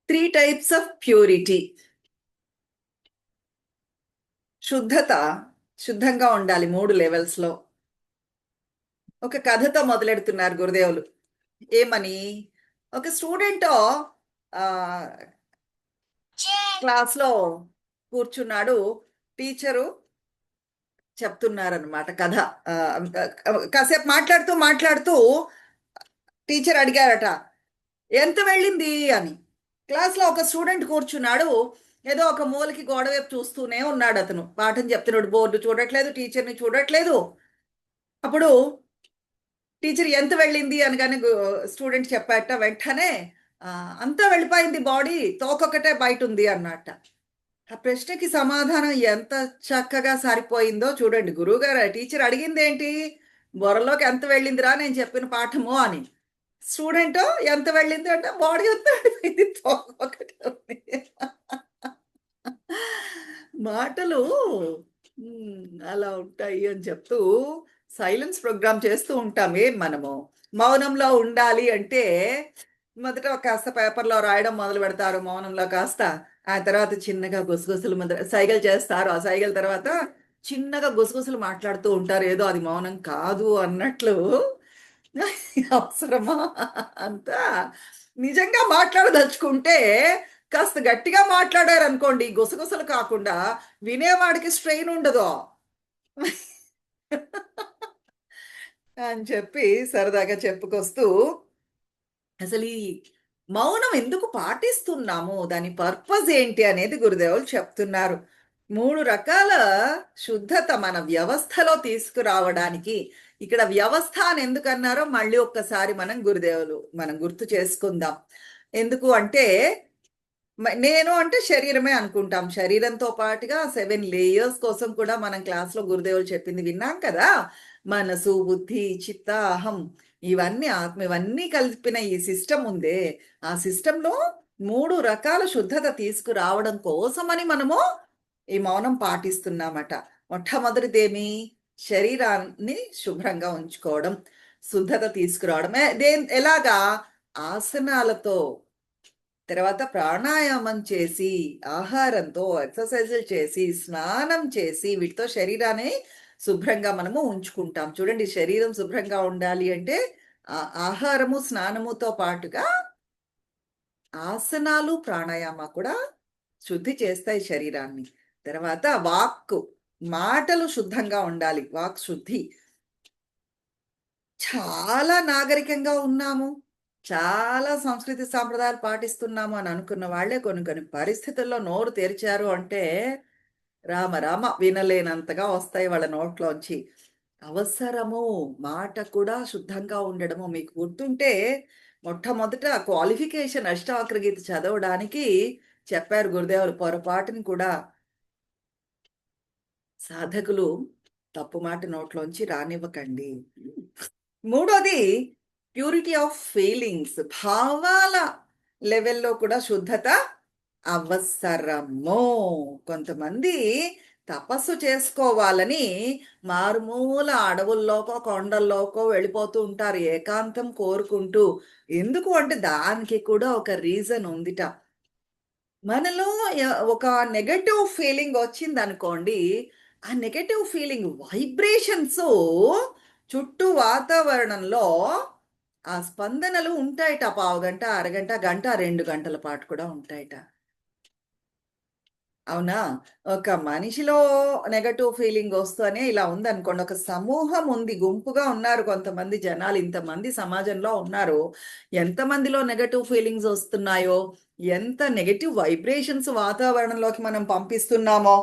Three types of purity. శుద్ధత, శుద్ధంగా ఉండాలి 3 లెవెల్స్ లో. ఒక కథతో మొదలెడుతున్నారు గురుదేవులు. ఏమని? ఒక స్టూడెంట్ క్లాస్ లో కూర్చున్నాడు. టీచరు చెప్తున్నారనమాట కథ. ఆ, కాసేపు మాట్లాడుతూ మాట్లాడుతూ టీచర్ అడిగారట, ఎంత వెళ్ళింది అని. క్లాస్లో ఒక స్టూడెంట్ కూర్చున్నాడు. ఏదో ఒక మూలకి గోడ వైపు చూస్తూనే ఉన్నాడు. అతను పాఠం చెప్తున్నాడు, బోర్డు చూడట్లేదు, టీచర్ని చూడట్లేదు. అప్పుడు టీచర్ ఎంత వెళ్ళింది అనగానే స్టూడెంట్ చెప్పాట వెంటనే, "ఆ, అంతా వెళ్ళిపోయింది, బాడీ తోకొకటే బయట ఉంది" అన్నట్ట. ఆ ప్రశ్నకి సమాధానం ఎంత చక్కగా సరిపోయిందో చూడండి. గురువుగారు, టీచర్ అడిగింది ఏంటి? బొర్రలోకి ఎంత వెళ్ళిందిరా నేను చెప్పిన పాఠము అని. స్టూడెంట్ ఎంత వెళ్ళింది అంటే బాడీ అంతా వెళ్ళిపోయింది, తోక ఒకటే ఉంది. మాటలు అలా ఉంటాయి అని చెప్తూ సైలెన్స్ ప్రోగ్రామ్ చేస్తూ ఉంటామే మనము. మౌనంలో ఉండాలి అంటే మొదట కాస్త పేపర్లో రాయడం మొదలు పెడతారు మౌనంలో కాస్త. ఆ తర్వాత చిన్నగా గుసగుసలు మొదలు సైగలు చేస్తారు. ఆ సైగల తర్వాత చిన్నగా గుసగుసలు మాట్లాడుతూ ఉంటారు. ఏదో అది మౌనం కాదు అన్నట్లు. అవసరమా అంతా? నిజంగా మాట్లాడదలుచుకుంటే కాస్త గట్టిగా మాట్లాడారు అనుకోండి, గుసగుసలు కాకుండా, వినేవాడికి స్ట్రెయిన్ ఉండదు అని చెప్పి సరదాగా చెప్పుకొస్తూ, అసలు ఈ మౌనం ఎందుకు పాటిస్తున్నాము, దాని పర్పస్ ఏంటి అనేది గురుదేవులు చెప్తున్నారు. 3 రకాల శుద్ధత మన వ్యవస్థలో తీసుకురావడానికి. ఇక్కడ వ్యవస్థ అని ఎందుకన్నారో మళ్ళీ ఒక్కసారి మనం గుర్తు చేసుకుందాం. ఎందుకు అంటే, నేను అంటే శరీరమే అనుకుంటాం. శరీరంతో పాటుగా 7 లేయర్స్ కోసం కూడా మనం క్లాస్లో గురుదేవులు చెప్పింది విన్నాం కదా. మనసు, బుద్ధి, చిత్త, అహం, ఇవన్నీ ఆత్మ, ఇవన్నీ కలిపిన ఈ సిస్టమ్ ఉందే, ఆ సిస్టంలో 3 రకాల శుద్ధత తీసుకురావడం కోసమని మనము ఈ మౌనం పాటిస్తున్నామట. మొట్టమొదటిదేమి? శరీరాన్ని శుభ్రంగా ఉంచుకోవడం, శుద్ధత తీసుకురావడం. ఎలాగా? ఆసనాలతో, తర్వాత ప్రాణాయామం చేసి, ఆహారంతో, ఎక్సర్సైజులు చేసి, స్నానం చేసి, వీటితో శరీరాన్ని శుభ్రంగా మనము ఉంచుకుంటాం. చూడండి, శరీరం శుభ్రంగా ఉండాలి అంటే ఆహారము, స్నానముతో పాటుగా ఆసనాలు, ప్రాణాయామ కూడా శుద్ధి చేస్తాయి శరీరాన్ని. తర్వాత వాక్కు, మాటలు శుద్ధంగా ఉండాలి, వాక్ శుద్ధి. చాలా నాగరికంగా ఉన్నాము, చాలా సంస్కృతి సాంప్రదాయాలు పాటిస్తున్నాము అని అనుకున్న వాళ్ళే కొన్ని కొన్ని పరిస్థితుల్లో నోరు తెరిచారు అంటే రామ రామ వినలేనంతగా వస్తాయి వాళ్ళ నోట్లోంచి. అవసరము మాట కూడా శుద్ధంగా ఉండడము. మీకు గుర్తుంటే మొట్టమొదట క్వాలిఫికేషన్ అష్టావక్ర గీత చదవడానికి చెప్పారు గురుదేవులు. పొరపాటుని కూడా సాధకులు తప్పు మాట నోట్లోంచి రానివ్వకండి. మూడోది ప్యూరిటీ ఆఫ్ ఫీలింగ్స్, భావాల లెవెల్లో కూడా శుద్ధత అవసరము. కొంతమంది తపస్సు చేసుకోవాలని మారుమూల అడవుల్లోకో కొండల్లోకో వెళ్ళిపోతూ ఉంటారు, ఏకాంతం కోరుకుంటూ. ఎందుకు అంటే దానికి కూడా ఒక రీజన్ ఉందిట. మనలో ఒక నెగటివ్ ఫీలింగ్ వచ్చింది అనుకోండి, ఆ నెగటివ్ ఫీలింగ్ వైబ్రేషన్స్ చుట్టూ వాతావరణంలో ఆ స్పందనలు ఉంటాయట. పావుగంట, అరగంట, గంట, 2 గంటల పాటు కూడా ఉంటాయట. అవునా? ఒక మనిషిలో నెగటివ్ ఫీలింగ్ వస్తూనే ఇలా ఉందనుకోండి, ఒక సమూహం ఉంది, గుంపుగా ఉన్నారు కొంతమంది జనాలు, ఇంతమంది సమాజంలో ఉన్నారు. ఎంతమందిలో నెగటివ్ ఫీలింగ్స్ వస్తున్నాయో, ఎంత నెగటివ్ వైబ్రేషన్స్ వాతావరణంలోకి మనం పంపిస్తున్నామో,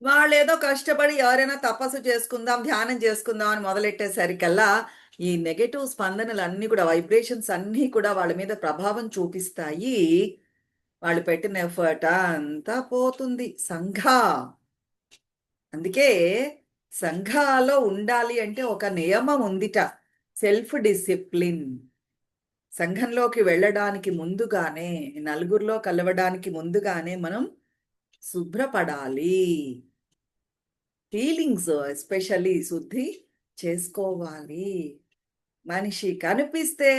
వాళ్ళేదో కష్టపడి ఎవరైనా తపస్సు చేసుకుందాం, ధ్యానం చేసుకుందాం అని మొదలెట్టేసరికల్లా ఈ నెగటివ్ స్పందనలు అన్నీ కూడా, వైబ్రేషన్స్ అన్నీ కూడా వాళ్ళ మీద ప్రభావం చూపిస్తాయి. వాళ్ళు పెట్టిన ఎఫర్ట్ అంతా పోతుంది. అందుకే సంఘాలో ఉండాలి అంటే ఒక నియమం ఉందిట, సెల్ఫ్ డిసిప్లిన్. సంఘంలోకి వెళ్ళడానికి ముందుగానే, నలుగురిలో కలవడానికి ముందుగానే మనం శుభ్రపడాలి. ఫీలింగ్స్ ఎస్పెషల్లీ శుద్ధి చేసుకోవాలి. మనిషి కనిపిస్తే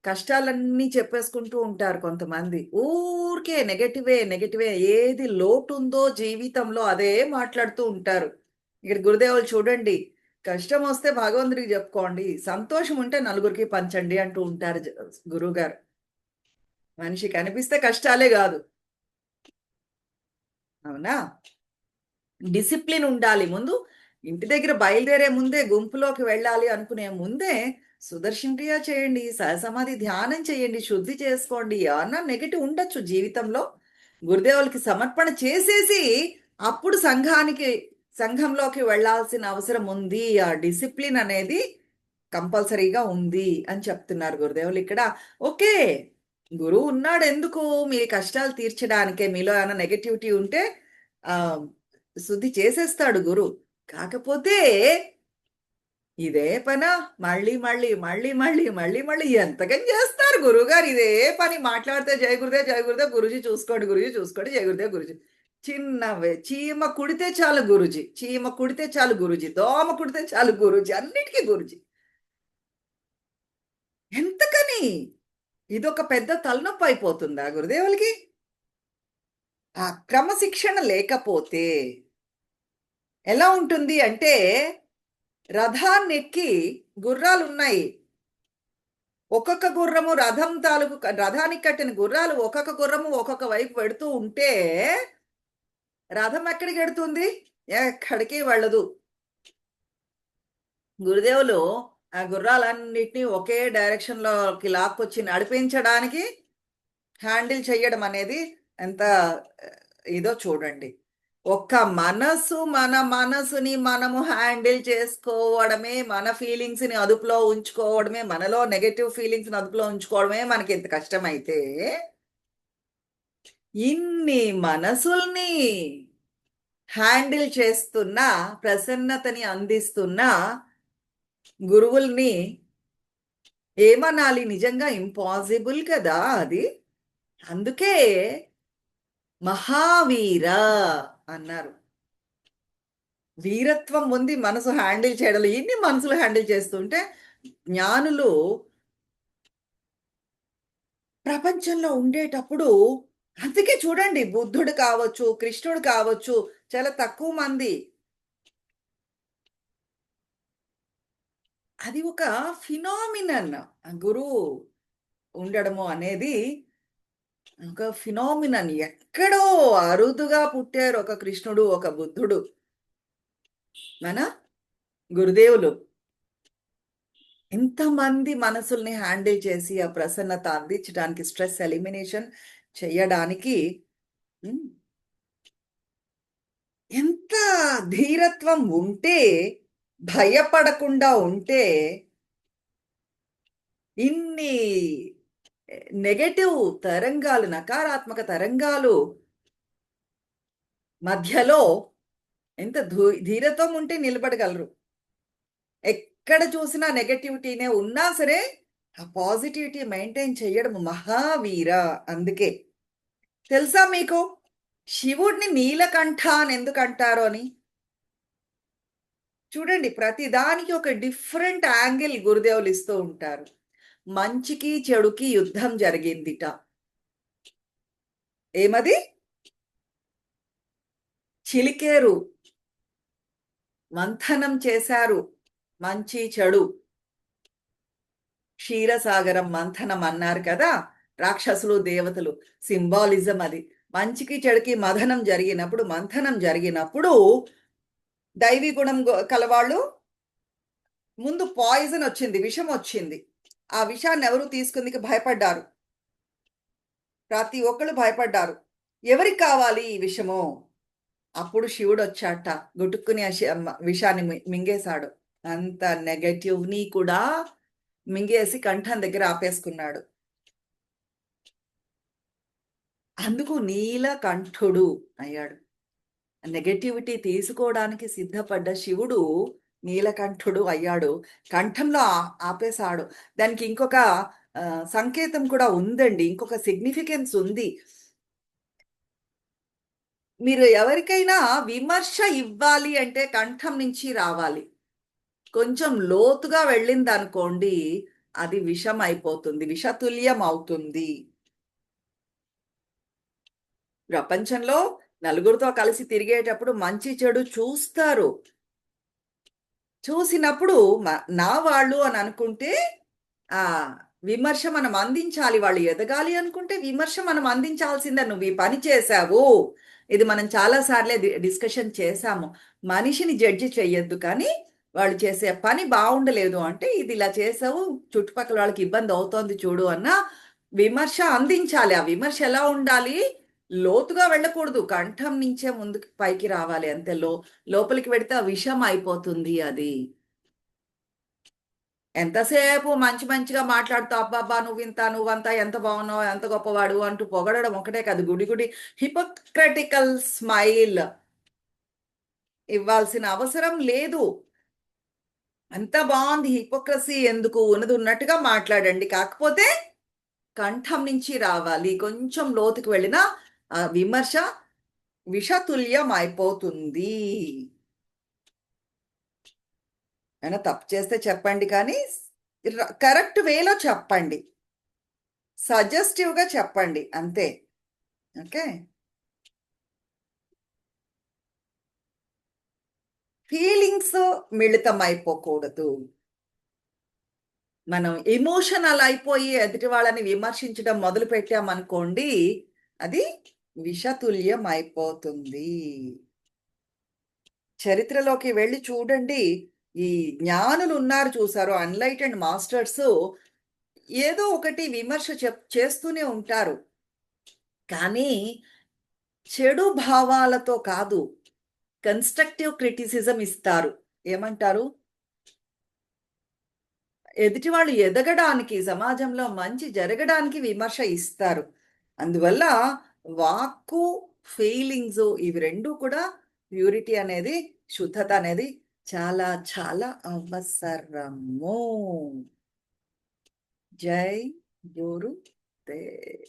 కష్టాలన్నీ చెప్పేసుకుంటూ ఉంటారు కొంతమంది. ఊరికే నెగెటివే, నెగెటివే. ఏది లోటుందో జీవితంలో అదే మాట్లాడుతూ ఉంటారు. ఇక్కడ గురుదేవులు చూడండి, కష్టం వస్తే భగవంతుడికి చెప్పుకోండి. సంతోషం ఉంటే నలుగురికి పంచండి అంటూ ఉంటారు గురువుగారు. మనిషి కనిపిస్తే కష్టాలే గాదు. అవునా? డిసిప్లిన్ ఉండాలి. ముందు ఇంటి దగ్గర బయలుదేరే ముందే గుంపులోకి వెళ్ళాలి అనుకునే ముందే సుదర్శన క్రియ చేయండి, సహసమాధి ధ్యానం చేయండి, శుద్ధి చేసుకోండి. ఏమన్నా నెగెటివ్ ఉండొచ్చు జీవితంలో. గురుదేవులకి సమర్పణ చేసేసి అప్పుడు సంఘంలోకి వెళ్ళాల్సిన అవసరం ఉంది. ఆ డిసిప్లిన్ అనేది కంపల్సరీగా ఉంది అని చెప్తున్నారు గురుదేవులు ఇక్కడ. ఓకే, గురువు ఉన్నాడు ఎందుకు? మీ కష్టాలు తీర్చడానికే. మీలో ఏమైనా నెగటివిటీ ఉంటే ఆ శుద్ధి చేసేస్తాడు గురువు. కాకపోతే ఇదే పనా మళ్ళీ మళ్ళీ మళ్ళీ మళ్ళీ మళ్ళీ మళ్ళీ ఎంతకని చేస్తారు గురువుగారు ఇదే పని? మాట్లాడితే జయ గురుదేవ్ జయ గురుదేవ్, గురుజీ చూసుకోండి, గురుజీ చూసుకోండి, జయ గురుదేవ్ గురుజీ. చిన్నవే, చీమ కుడితే చాలు గురుజీ, చీమ కుడితే చాలు గురుజీ, దోమ కుడితే చాలు గురుజీ, అన్నిటికీ గురుజీ. ఎంతకని? ఇదొక పెద్ద తలనొప్పి అయిపోతుందా గురుదేవులకి? ఆ క్రమశిక్షణ లేకపోతే ఎలా ఉంటుంది అంటే, రథాన్నెక్కి గుర్రాలున్నాయి. ఒక్కొక్క గుర్రము రథం తాలూకు రథానికి కట్టిన గుర్రాలు ఒక్కొక్క గుర్రము ఒక్కొక్క వైపు పెడుతూ ఉంటే రథం ఎక్కడికి ఎడుతుంది? ఎక్కడికి వెళ్ళదు. గురుదేవులు ఆ గుర్రాలన్నిటినీ ఒకే డైరెక్షన్లోకి లాక్కొచ్చి నడిపించడానికి హ్యాండిల్ చేయడం అనేది ఎంత ఇదో చూడండి. ఒక్క మన మనసుని మనము హ్యాండిల్ చేసుకోవడమే, మన ఫీలింగ్స్ని అదుపులో ఉంచుకోవడమే, మనలో నెగటివ్ ఫీలింగ్స్ని అదుపులో ఉంచుకోవడమే మనకి ఎంత కష్టమైతే, ఇన్ని మనసుల్ని హ్యాండిల్ చేస్తున్న, ప్రసన్నతని అందిస్తున్న గురువుల్ని ఏమనాలి? నిజంగా ఇంపాసిబుల్ కదా అది. అందుకే మహావీర అన్నారు. వీరత్వం ఉంది మనసు హ్యాండిల్ చేయడంలో. ఎన్ని మనసులు హ్యాండిల్ చేస్తుంటే జ్ఞానులు ప్రపంచంలో ఉండేటప్పుడు, అందుకే చూడండి బుద్ధుడు కావచ్చు, కృష్ణుడు కావచ్చు, చాలా తక్కువ మంది. అది ఒక ఫినామినన్. గురువు ఉండడము అనేది ఒక ఫినామినన్. ఎక్కడో అరుదుగా పుట్టారు ఒక కృష్ణుడు, ఒక బుద్ధుడు. మన గురుదేవులు ఎంతమంది మనసుల్ని హ్యాండిల్ చేసి ఆ ప్రసన్నత అందించడానికి, స్ట్రెస్ ఎలిమినేషన్ చేయడానికి ఉమ్, ఎంత ధీరత్వం ఉంటే, భయపడకుండా ఉంటే ఇన్ని నెగటివ్ తరంగాలు, నకారాత్మక తరంగాలు మధ్యలో ఎంత ధీరత్వం ఉంటే నిలబడగలరు. ఎక్కడ చూసినా నెగటివిటీనే ఉన్నా సరే ఆ పాజిటివిటీ మెయింటైన్ చేయడం మహావీర. అందుకే తెలుసా మీకు శివుడిని నీలకంఠ అని ఎందుకు అంటారు అని? చూడండి, ప్రతి దానికి ఒక డిఫరెంట్ యాంగిల్ గురుదేవులు ఇస్తూ ఉంటారు. మంచికి చెడుకి యుద్ధం జరిగిందిట. ఏమది? చిలికేరు మంథనం చేశారు. మంచి చెడు క్షీరసాగరం మంథనం అన్నారు కదా. రాక్షసులు దేవతలు సింబాలిజం అది. మంచికి చెడుకి మథనం జరిగినప్పుడు, మంథనం జరిగినప్పుడు దైవీ గుణం కలవాళ్ళు ముందు పాయిజన్ వచ్చింది, విషం వచ్చింది. ఆ విషాన్ని ఎవరు తీసుకుందికి భయపడ్డారు. ప్రతి ఒక్కళ్ళు భయపడ్డారు. ఎవరికి కావాలి ఈ విషము? అప్పుడు శివుడు వచ్చాట, గుటుక్కుని ఆ విషాన్ని మింగేశాడు. అంత నెగటివ్ని కూడా మింగేసి కంఠం దగ్గర ఆపేసుకున్నాడు. అందుకు నీలకంఠుడు అయ్యాడు. నెగటివిటీ తీసుకోవడానికి సిద్ధపడ్డ శివుడు నీలకంఠుడు అయ్యాడు. కంఠంలో ఆపేశాడు. దానికి ఇంకొక సంకేతం కూడా ఉందండి, ఇంకొక సిగ్నిఫికెన్స్ ఉంది. మీరు ఎవరికైనా విమర్శ ఇవ్వాలి అంటే కంఠం నుంచి రావాలి. కొంచెం లోతుగా వెళ్ళింది అనుకోండి, అది విషం అయిపోతుంది, విషతుల్యం అవుతుంది. ప్రపంచంలో నలుగురితో కలిసి తిరిగేటప్పుడు మంచి చెడు చూస్తారు. చూసినప్పుడు నా వాళ్ళు అని అనుకుంటే ఆ! విమర్శ మనం అందించాలి. వాళ్ళు ఎదగాలి అనుకుంటే విమర్శ మనం అందించాల్సిందే. "నువ్వు ఈ పని చేశావు." ఇది మనం చాలా సార్లే డిస్కషన్ చేశాము. మనిషిని జడ్జి చెయ్యొద్దు కానీ, వాళ్ళు చేసే పని బావుండలేదు అంటే, "ఇది ఇలా చేశావు, చుట్టుపక్కల వాళ్ళకి ఇబ్బంది అవుతోంది చూడు" అన్న విమర్శ అందించాలి. ఆ విమర్శ ఎలా ఉండాలి? లోతుగా వెళ్ళకూడదు. కంఠం నుంచే ముందుకు పైకి రావాలి అంతే. లోపలికి వెడితే ఆ విషం అయిపోతుంది అది. ఎంతసేపు మంచి మంచిగా మాట్లాడుతూ అబ్బబ్బా! నువ్వింత, నువ్వంతా ఎంత బాగున్నావు, ఎంత గొప్పవాడు అంటూ పొగడడం ఒకటే కాదు. గుడి గుడి హిపోక్రటికల్ స్మైల్ ఇవ్వాల్సిన అవసరం లేదు. అంత బావుంది. హిపోక్రసీ ఎందుకు? ఉన్నది ఉన్నట్టుగా మాట్లాడండి. కాకపోతే కంఠం నుంచి రావాలి. కొంచెం లోతుకి వెళ్ళినా విమర్శ విషతుల్యం అయిపోతుంది. ఏమైనా తప్పు చేస్తే చెప్పండి కానీ కరెక్ట్ వేలో చెప్పండి. సజెస్టివ్‌గా చెప్పండి అంతే. ఓకే. ఫీలింగ్స్ మిళితమైపోకూడదు. మనం ఎమోషనల్ అయిపోయి ఎదుటి వాళ్ళని విమర్శించడం మొదలుపెట్టామనుకోండి, అది విషతుల్యం అయిపోతుంది. చరిత్రలోకి వెళ్లి చూడండి. ఈ జ్ఞానులున్నారు చూసారో అన్‌లైటెండ్ మాస్టర్సు ఏదో ఒకటి విమర్శ చేస్తూనే ఉంటారు. కానీ చెడు భావాలతో కాదు. కన్‌స్ట్రక్టివ్ క్రిటిసిజం ఇస్తారు. ఏమంటారు? ఎదుటి వాళ్ళు ఎదగడానికి, సమాజంలో మంచి జరగడానికి విమర్శ ఇస్తారు. అందువల్ల వాక్కు, ఫీలింగ్సు ఇవి 2 కూడా ప్యూరిటీ అనేది, శుద్ధత అనేది చాలా చాలా అవసరము. జై గురుదేవ్.